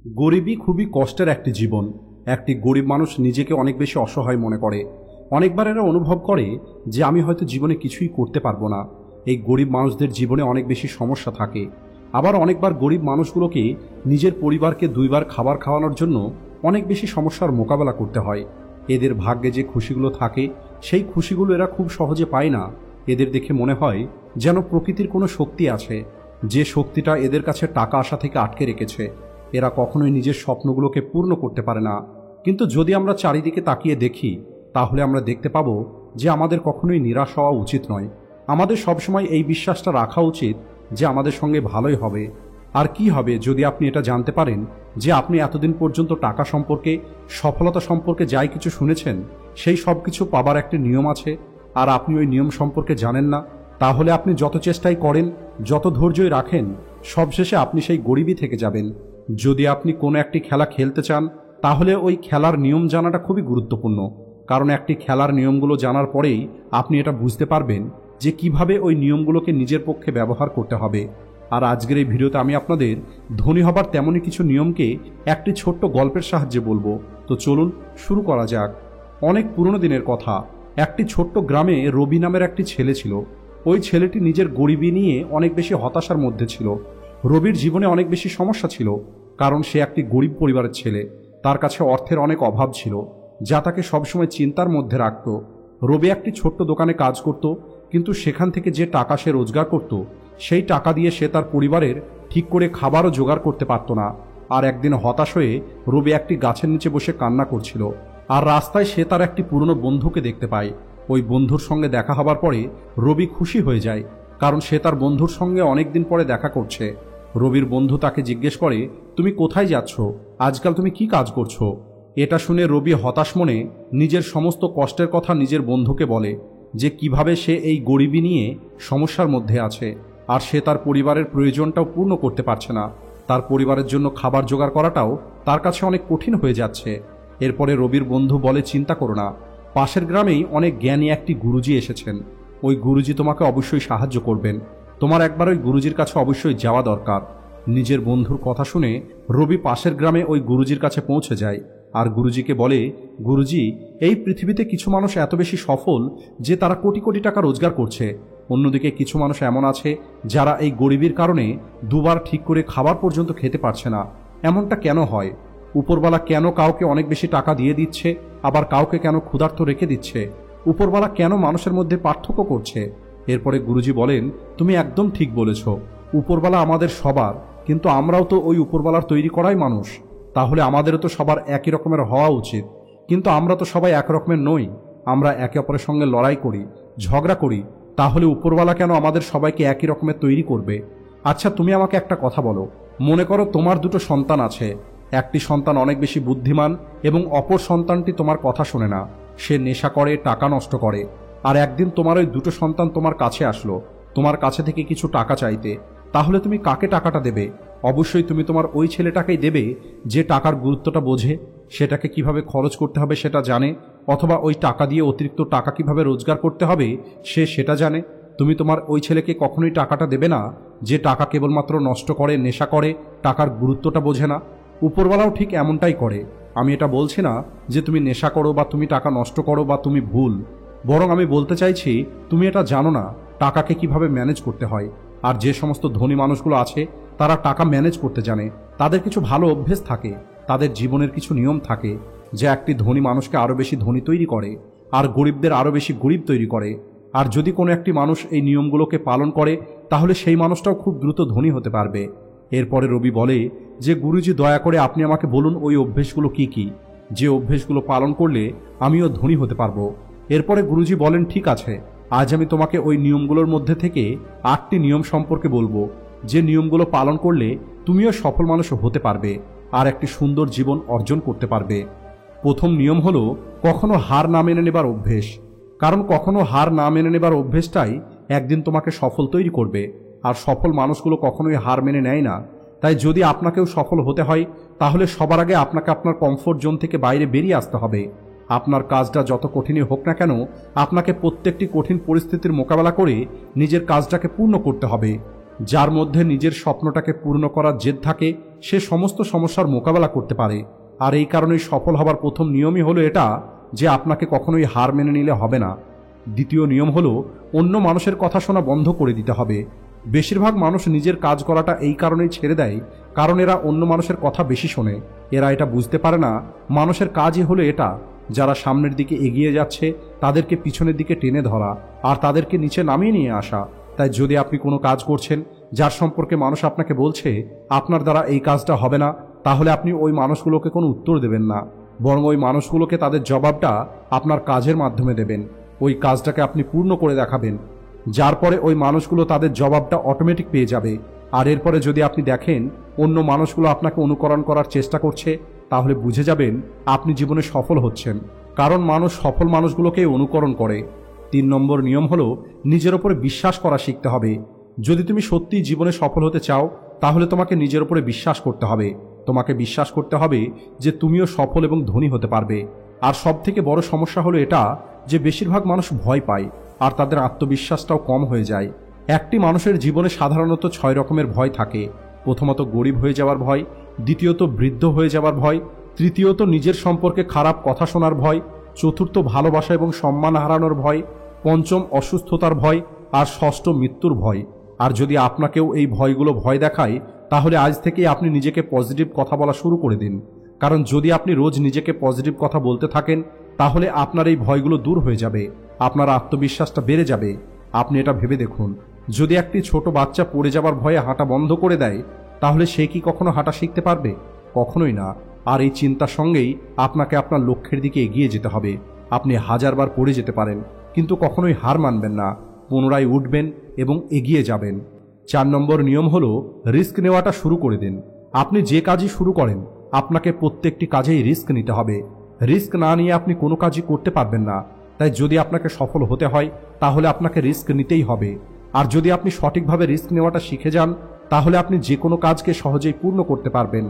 গরিবই খুবই কষ্টের একটি জীবন। একটি গরিব মানুষ নিজেকে অনেক বেশি অসহায় মনে করে। অনেকবার এরা অনুভব করে যে আমি হয়তো জীবনে কিছুই করতে পারবো না। এই গরিব মানুষদের জীবনে অনেক বেশি সমস্যা থাকে। আবার অনেকবার গরিব মানুষগুলোকে নিজের পরিবারকে দুইবার খাবার খাওয়ানোর জন্য অনেক বেশি সমস্যার মোকাবেলা করতে হয়। এদের ভাগ্যে যে খুশিগুলো থাকে সেই খুশিগুলো এরা খুব সহজে পায় না। এদের দেখে মনে হয় যেন প্রকৃতির কোনো শক্তি আছে, যে শক্তিটা এদের কাছে টাকা আসা থেকে আটকে রেখেছে। এরা কখনোই নিজের স্বপ্নগুলোকে পূর্ণ করতে পারে না। কিন্তু যদি আমরা চারিদিকে তাকিয়ে দেখি তাহলে আমরা দেখতে পাবো যে আমাদের কখনোই নিরাশ হওয়া উচিত নয়। আমাদের সবসময় এই বিশ্বাসটা রাখা উচিত যে আমাদের সঙ্গে ভালোই হবে। আর কি হবে যদি আপনি এটা জানতে পারেন যে আপনি এতদিন পর্যন্ত টাকা সম্পর্কে, সফলতা সম্পর্কে যাই কিছু শুনেছেন সেই সব কিছু পাবার একটি নিয়ম আছে, আর আপনি ওই নিয়ম সম্পর্কে জানেন না। তাহলে আপনি যত চেষ্টাই করেন, যত ধৈর্যই রাখেন, সবশেষে আপনি সেই গরিবই থেকে যাবেন। যদি আপনি কোনো একটি খেলা খেলতে চান তাহলে ওই খেলার নিয়ম জানাটা খুবই গুরুত্বপূর্ণ। কারণ একটি খেলার নিয়মগুলো জানার পরেই আপনি এটা বুঝতে পারবেন যে কিভাবে ওই নিয়মগুলোকে নিজের পক্ষে ব্যবহার করতে হবে। আর আজকের এই ভিডিওতে আমি আপনাদের ধনী হবার তেমনই কিছু নিয়মকে একটি ছোট্ট গল্পের সাহায্যে বলবো। তো চলুন শুরু করা যাক। অনেক পুরনো দিনের কথা। একটি ছোট্ট গ্রামে রবি নামের একটি ছেলে ছিল। ওই ছেলেটি নিজের গরিবি নিয়ে অনেক বেশি হতাশার মধ্যে ছিল। রবির জীবনে অনেক বেশি সমস্যা ছিল, কারণ সে একটি গরিব পরিবারের ছেলে। তার কাছে অর্থের অনেক অভাব ছিল, যা তাকে সবসময় চিন্তার মধ্যে রাখত। রবি একটি ছোট্ট দোকানে কাজ করত, কিন্তু সেখান থেকে যে টাকা সে রোজগার করত সেই টাকা দিয়ে সে তার পরিবারের ঠিক করে খাবারও জোগাড় করতে পারত না। আর একদিন হতাশ হয়ে রবি একটি গাছের নিচে বসে কান্না করছিল। আর রাস্তায় সে তার একটি পুরনো বন্ধুকে দেখতে পায়। ওই বন্ধুর সঙ্গে দেখা হবার পরে রবি খুশি হয়ে যায়, কারণ সে তার বন্ধুর সঙ্গে অনেকদিন পরে দেখা করছে। রবির বন্ধু তাকে জিজ্ঞেস করে, তুমি কোথায় যাচ্ছ? আজকাল তুমি কি কাজ করছো? এটা শুনে রবি হতাশ মনে নিজের সমস্ত কষ্টের কথা নিজের বন্ধুকে বলে, যে কিভাবে সে এই গরিবি নিয়ে সমস্যার মধ্যে আছে, আর সে তার পরিবারের প্রয়োজনটাও পূর্ণ করতে পারছে না। তার পরিবারের জন্য খাবার জোগাড় করাটাও তার কাছে অনেক কঠিন হয়ে যাচ্ছে। এরপরে রবির বন্ধু বলে, চিন্তা করো না, পাশের গ্রামেই অনেক জ্ঞানী একটি গুরুজি এসেছেন। ওই গুরুজি তোমাকে অবশ্যই সাহায্য করবেন। তোমার একবার ওই গুরুজির কাছে অবশ্যই যাওয়া দরকার। নিজের বন্ধুর কথা শুনে রবি পাশের গ্রামে ওই গুরুজির কাছে পৌঁছে যায়, আর গুরুজিকে বলে, গুরুজি, এই পৃথিবীতে কিছু মানুষ এত বেশি সফল যে তারা কোটি কোটি টাকা রোজগার করছে। অন্যদিকে কিছু মানুষ এমন আছে যারা এই গরিবের কারণে দুবার ঠিক করে খাবার পর্যন্ত খেতে পারছে না। এমনটা কেন হয়? উপরওয়ালা কেন কাউকে অনেক বেশি টাকা দিয়ে দিচ্ছে, আবার কাউকে কেন ক্ষুধার্ত রেখে দিচ্ছে? উপরওয়ালা কেন মানুষের মধ্যে পার্থক্য করছে? এরপরে গুরুজি বলেন, তুমি একদম ঠিক বলেছ। উপরওয়ালা আমাদের সবার, কিন্তু আমরাও তো ওই উপরওয়ালার তৈরি করাই মানুষ। তাহলে আমাদেরও তো সবার একই রকমের হওয়া উচিত। কিন্তু আমরা তো সবাই এক রকমের নই। আমরা একে অপরের সঙ্গে লড়াই করি, ঝগড়া করি। তাহলে উপরওয়ালা কেন আমাদের সবাইকে একই রকমের তৈরি করবে? আচ্ছা, তুমি আমাকে একটা কথা বলো। মনে করো তোমার দুটো সন্তান আছে। একটি সন্তান অনেক বেশি বুদ্ধিমান এবং অপর সন্তানটি তোমার কথা শোনে না। সে নেশা করে, টাকা নষ্ট করে। আর একদিন তোমার ওই দুটো সন্তান তোমার কাছে আসলো, তোমার কাছে থেকে কিছু টাকা চাইতে। তাহলে তুমি কাকে টাকাটা দেবে? অবশ্যই তুমি তোমার ওই ছেলেটাকেই দেবে, যে টাকার গুরুত্বটা বোঝে, সেটাকে কিভাবে খরচ করতে হবে সেটা জানে, অথবা ওই টাকা দিয়ে অতিরিক্ত টাকা কিভাবে রোজগার করতে হবে সে সেটা জানে। তুমি তোমার ওই ছেলেকে কখনোই টাকাটা দেবে না যে টাকা কেবলমাত্র নষ্ট করে, নেশা করে, টাকার গুরুত্বটা বোঝে না। উপরওয়ালাও ঠিক এমনটাই করে। আমি এটা বলছি না যে তুমি নেশা করো বা তুমি টাকা নষ্ট করো বা তুমি ভুল, বরং আমি বলতে চাইছি তুমি এটা জানো না টাকাকে কিভাবে ম্যানেজ করতে হয়। আর যে সমস্ত ধনী মানুষগুলো আছে তারা টাকা ম্যানেজ করতে জানে। তাদের কিছু ভালো অভ্যেস থাকে, তাদের জীবনের কিছু নিয়ম থাকে, যা একটি ধনী মানুষকে আরও বেশি ধনী তৈরি করে, আর গরিবদের আরও বেশি গরিব তৈরি করে। আর যদি কোনো একটি মানুষ এই নিয়মগুলোকে পালন করে তাহলে সেই মানুষটাও খুব দ্রুত ধনী হতে পারবে। এরপরে রবি বলে যে, গুরুজি, দয়া করে আপনি আমাকে বলুন ওই অভ্যেসগুলো কি কি, যে অভ্যেসগুলো পালন করলে আমিও ধনী হতে পারবো। এরপরে গুরুজি বলেন, ঠিক আছে, আজ আমি তোমাকে ওই নিয়মগুলোর মধ্যে থেকে 8টি নিয়ম সম্পর্কে বলবো, যে নিয়মগুলো পালন করলে তুমিও সফল মানুষ হতে পারবে আর একটি সুন্দর জীবন অর্জন করতে পারবে। প্রথম নিয়ম হলো কখনো হার না মেনে নেবার অভ্যেস। কারণ কখনো হার না মেনে নেবার অভ্যেসটাই একদিন তোমাকে সফল তৈরি করবে। আর সফল মানুষগুলো কখনোই হার মেনে নেয় না। তাই যদি আপনাকেও সফল হতে হয় তাহলে সবার আগে আপনাকে আপনার কমফোর্ট জোন থেকে বাইরে বেরিয়ে আসতে হবে। আপনার কাজটা যত কঠিনই হোক না কেন, আপনাকে প্রত্যেকটি কঠিন পরিস্থিতির মোকাবেলা করে নিজের কাজটাকে পূর্ণ করতে হবে। যার মধ্যে নিজের স্বপ্নটাকে পূর্ণ করার জেদ থাকে সে সমস্ত সমস্যার মোকাবেলা করতে পারে। আর এই কারণেই সফল হবার প্রথম নিয়মই হলো এটা যে আপনাকে কখনোই হার মেনে নিলে হবে না। দ্বিতীয় নিয়ম হলো অন্য মানুষের কথা শোনা বন্ধ করে দিতে হবে। বেশিরভাগ মানুষ নিজের কাজ করাটা এই কারণেই ছেড়ে দেয় কারণ এরা অন্য মানুষের কথা বেশি শোনে। এরা এটা বুঝতে পারে না মানুষের কাজই হলো এটা, যারা সামনের দিকে এগিয়ে যাচ্ছে তাদেরকে পিছনের দিকে টেনে ধরা আর তাদেরকে নিচে নামিয়ে নিয়ে আসা। তাই যদি আপনি কোনো কাজ করছেন যার সম্পর্কে মানুষ আপনাকে বলছে আপনার দ্বারা এই কাজটা হবে না, তাহলে আপনি ওই মানুষগুলোকে কোনো উত্তর দেবেন না, বরং ওই মানুষগুলোকে তাদের জবাবটা আপনার কাজের মাধ্যমে দেবেন। ওই কাজটাকে আপনি পূর্ণ করে দেখাবেন, যার পরে ওই মানুষগুলো তাদের জবাবটা অটোমেটিক পেয়ে যাবে। আর এরপরে যদি আপনি দেখেন অন্য মানুষগুলো আপনাকে অনুকরণ করার চেষ্টা করছে, তাহলে বুঝে যাবেন আপনি জীবনে সফল হচ্ছেন, কারণ মানুষ সফল মানুষগুলোকেই অনুকরণ করে। 3 নম্বর নিয়ম হলো নিজের ওপরে বিশ্বাস করা শিখতে হবে। যদি তুমি সত্যিই জীবনে সফল হতে চাও তাহলে তোমাকে নিজের ওপরে বিশ্বাস করতে হবে। তোমাকে বিশ্বাস করতে হবে যে তুমিও সফল এবং ধনী হতে পারবে। আর সবথেকে বড় সমস্যা হলো এটা যে বেশিরভাগ মানুষ ভয় পায় আর তাদের আত্মবিশ্বাসটাও কম হয়ে যায়। একটি মানুষের জীবনে সাধারণত 6 রকমের ভয় থাকে। প্রথমত গরিব হয়ে যাওয়ার ভয়, দ্বিতীয়ত বৃদ্ধ হয়ে যাওয়ার ভয়, তৃতীয়ত নিজের সম্পর্কে খারাপ কথা শোনার ভয়, চতুর্থ ভালোবাসা এবং সম্মান হারানোর ভয়, পঞ্চম অসুস্থতার ভয়, আর ষষ্ঠ মৃত্যুর ভয়। আর যদি আপনাকেও এই ভয়গুলো ভয় দেখায় তাহলে আজ থেকেই আপনি নিজেকে পজিটিভ কথা বলা শুরু করে দিন। কারণ যদি আপনি রোজ নিজেকে পজিটিভ কথা বলতে থাকেন তাহলে আপনার এই ভয়গুলো দূর হয়ে যাবে, আপনার আত্মবিশ্বাসটা বেড়ে যাবে। আপনি এটা ভেবে দেখুন, যদি একটি ছোট বাচ্চা পড়ে যাবার ভয়ে হাঁটা বন্ধ করে দেয় তাহলে সে কি কখনো হাঁটা শিখতে পারবে? কখনোই না। আর এই চিন্তার সঙ্গেই আপনাকে আপনার লক্ষ্যের দিকে এগিয়ে যেতে হবে। আপনি হাজারবার পড়ে যেতে পারেন কিন্তু কখনোই হার মানবেন না, পুনরায় উঠবেন এবং এগিয়ে যাবেন। 4 নম্বর নিয়ম হলো রিস্ক নেওয়াটা শুরু করে দিন। আপনি যে কাজই শুরু করেন আপনাকে প্রত্যেকটি কাজেই রিস্ক নিতে হবে। রিস্ক না নিয়ে আপনি কোনো কাজই করতে পারবেন না। তাই যদি আপনাকে সফল হতে হয় তাহলে আপনাকে রিস্ক নিতেই হবে। আর যদি আপনি সঠিকভাবে রিস্ক নেওয়াটা শিখে যান তাহলে আপনি যে কোনো কাজকে সহজেই পূর্ণ করতে পারবেন।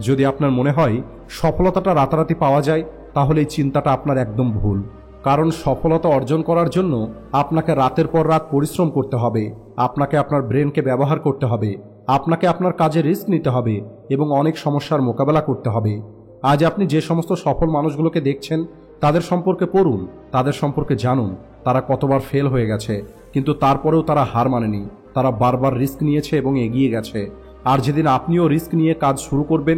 যদি আপনার মনে হয় সফলতাটা রাতারাতি পাওয়া যায় তাহলে এই চিন্তাটা আপনার একদম ভুল। কারণ সফলতা অর্জন করার জন্য আপনাকে রাতের পর রাত পরিশ্রম করতে হবে, আপনাকে আপনার ব্রেনকে ব্যবহার করতে হবে, আপনাকে আপনার কাজে রিস্ক নিতে হবে এবং অনেক সমস্যার মোকাবেলা করতে হবে। আজ আপনি যে সমস্ত সফল মানুষগুলোকে দেখছেন তাদের সম্পর্কে পড়ুন, তাদের সম্পর্কে জানুন, তারা কতবার ফেল হয়ে গেছে কিন্তু তারপরেও তারা হার মানেনি, তারা বারবার রিস্ক নিয়েছে এবং এগিয়ে গেছে। আর যেদিন আপনিও রিস্ক নিয়ে কাজ শুরু করবেন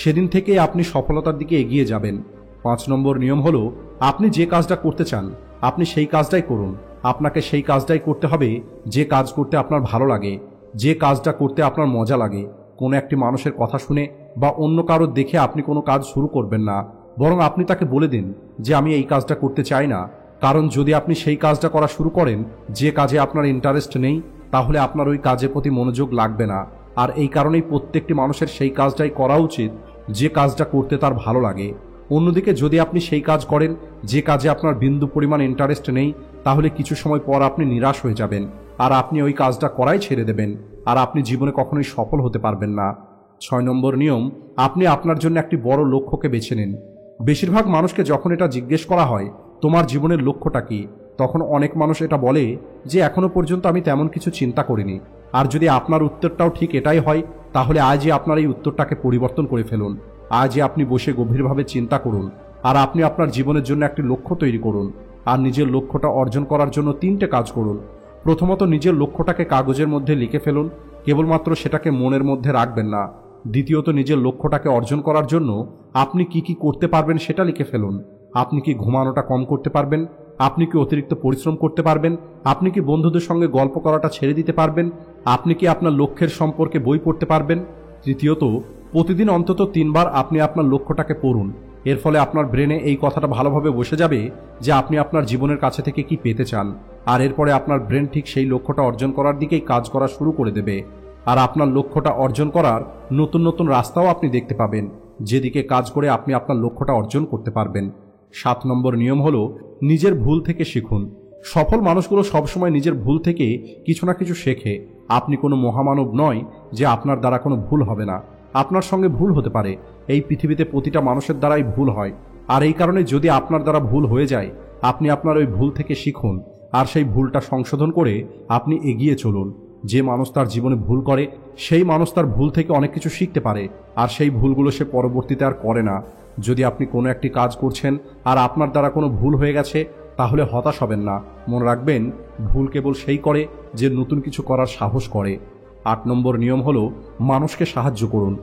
সেদিন থেকেই আপনি সফলতার দিকে এগিয়ে যাবেন। 5 নম্বর নিয়ম হলো আপনি যে কাজটা করতে চান আপনি সেই কাজটাই করুন। আপনাকে সেই কাজটাই করতে হবে যে কাজ করতে আপনার ভালো লাগে, যে কাজটা করতে আপনার মজা লাগে। কোনো একটি মানুষের কথা শুনে বা অন্য কারোর দেখে আপনি কোনো কাজ শুরু করবেন না, বরং আপনি তাকে বলে দিন যে আমি এই কাজটা করতে চাই না। কারণ যদি আপনি সেই কাজটা করা শুরু করেন যে কাজে আপনার ইন্টারেস্ট নেই তাহলে আপনার ওই কাজের প্রতি মনোযোগ লাগবে না। আর এই কারণেই প্রত্যেকটি মানুষের সেই কাজটাই করা উচিত যে কাজটা করতে তার ভালো লাগে। অন্যদিকে যদি আপনি সেই কাজ করেন যে কাজে আপনার বিন্দু পরিমাণ ইন্টারেস্ট নেই তাহলে কিছু সময় পর আপনি নিরাশ হয়ে যাবেন আর আপনি ওই কাজটা করাই ছেড়ে দেবেন আর আপনি জীবনে কখনোই সফল হতে পারবেন না। 6 নম্বর নিয়ম, আপনি আপনার জন্য একটি বড় লক্ষ্যকে বেছে নিন। বেশিরভাগ মানুষকে যখন এটা জিজ্ঞেস করা হয় তোমার জীবনের লক্ষ্যটা কি, তখন অনেক মানুষ এটা বলে যে এখনো পর্যন্ত আমি তেমন কিছু চিন্তা করিনি। আর যদি আপনার উত্তরটাও ঠিক এটাই হয় তাহলে আজই আপনার এই উত্তরটাকে পরিবর্তন করে ফেলুন। আজই আপনি বসে গভীরভাবে চিন্তা করুন আর আপনি আপনার জীবনের জন্য একটি লক্ষ্য তৈরি করুন। আর নিজের লক্ষ্যটা অর্জন করার জন্য 3টে কাজ করুন। প্রথমত নিজের লক্ষ্যটাকে কাগজের মধ্যে লিখে ফেলুন, কেবলমাত্র সেটাকে মনের মধ্যে রাখবেন না। দ্বিতীয়ত নিজের লক্ষ্যটাকে অর্জন করার জন্য আপনি কি কি করতে পারবেন সেটা লিখে ফেলুন। আপনি কি ঘুমানোটা কম করতে পারবেন? আপনি কি অতিরিক্ত পরিশ্রম করতে পারবেন? আপনি কি বন্ধুদের সঙ্গে গল্প করাটা ছেড়ে দিতে পারবেন? আপনি কি আপনার লক্ষ্যের সম্পর্কে বই পড়তে পারবেন? তৃতীয়ত প্রতিদিন অন্তত 3 বার আপনি আপনার লক্ষ্যটাকে পড়ুন। এর ফলে আপনার ব্রেনে এই কথাটা ভালোভাবে বসে যাবে যে আপনি আপনার জীবনের কাছে থেকে কি পেতে চান। আর এরপরে আপনার ব্রেন ঠিক সেই লক্ষ্যটা অর্জন করার দিকেই কাজ করা শুরু করে দেবে। আর আপনার লক্ষ্যটা অর্জন করার নতুন নতুন রাস্তাও আপনি দেখতে পাবেন যেদিকে কাজ করে আপনি আপনার লক্ষ্যটা অর্জন করতে পারবেন। 7 নম্বর নিয়ম হলো নিজের ভুল থেকে শিখুন। সফল মানুষগুলো সবসময় নিজের ভুল থেকে কিছু না কিছু শেখে। আপনি কোনো মহামানব নয় যে আপনার দ্বারা কোনো ভুল হবে না। আপনার সঙ্গে ভুল হতে পারে, এই পৃথিবীতে প্রতিটা মানুষের দ্বারাই ভুল হয়। আর এই কারণে যদি আপনার দ্বারা ভুল হয়ে যায় আপনি আপনার ওই ভুল থেকে শিখুন আর সেই ভুলটা সংশোধন করে আপনি এগিয়ে চলুন। যে মানুষ তার জীবনে ভুল করে সেই মানুষ তার ভুল থেকে অনেক কিছু শিখতে পারে, আর সেই ভুলগুলো সে পরবর্তীতে আর করে না। যদি আপনি কোনো একটি কাজ করছেন আর আপনার দ্বারা কোনো ভুল হয়ে গেছে, তাহলে হতাশ হবেন না। মনে রাখবেন, ভুল কেবল সেই করে যে নতুন কিছু করার সাহস করে। 8 নম্বর নিয়ম হলো মানুষকে সাহায্য করুন।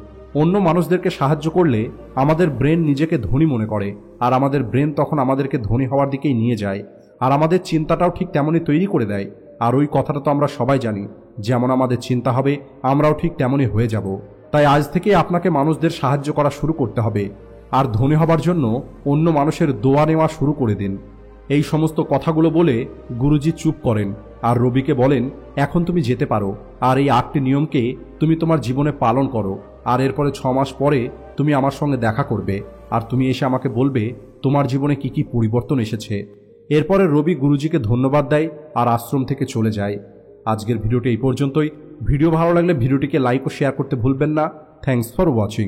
অন্য মানুষদেরকে সাহায্য করলে আমাদের ব্রেন নিজেকে ধনী মনে করে, আর আমাদের ব্রেন তখন আমাদেরকে ধনী হওয়ার দিকেই নিয়ে যায়, আর আমাদের চিন্তাটাও ঠিক তেমনই তৈরি করে দেয়। আর ওই কথাটা তো আমরা সবাই জানি, যেমন আমাদের চিন্তা হবে আমরাও ঠিক তেমনই হয়ে যাব। তাই আজ থেকে আপনাকে মানুষদের সাহায্য করা শুরু করতে হবে, আর ধনী হবার জন্য অন্য মানুষের দোয়া নেওয়া শুরু করে দিন। এই সমস্ত কথাগুলো বলে গুরুজি চুপ করেন আর রবিকে বলেন, এখন তুমি যেতে পারো, আর এই 8টি নিয়মকে তুমি তোমার জীবনে পালন করো। আর এরপরে 6 মাস পরে তুমি আমার সঙ্গে দেখা করবে, আর তুমি এসে আমাকে বলবে তোমার জীবনে কি কি পরিবর্তন এসেছে। এরপরে রবি গুরুজিকে ধন্যবাদ দেয় আর আশ্রম থেকে চলে যায়। আজকের ভিডিওটি এই পর্যন্তই। ভিডিও ভালো লাগলে ভিডিওটিকে লাইক ও শেয়ার করতে ভুলবেন না। Thanks for watching.